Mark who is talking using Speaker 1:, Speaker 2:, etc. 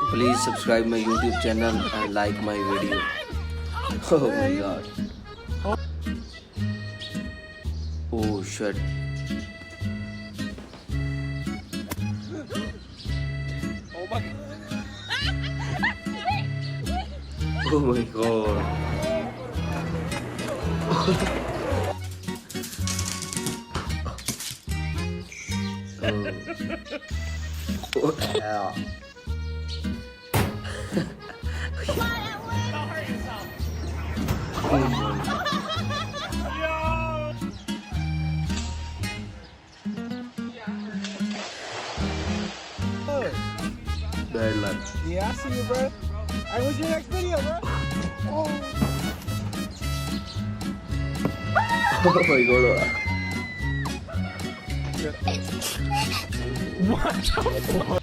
Speaker 1: Please subscribe my YouTube channel and like my video. Oh my god. Oh shit. Oh my god. Oh. Yeah. Oh my. Bad luck.
Speaker 2: Yeah, I see you, bro. Hey, what's your next video, bro?
Speaker 1: Oh my god.
Speaker 2: What the fuck?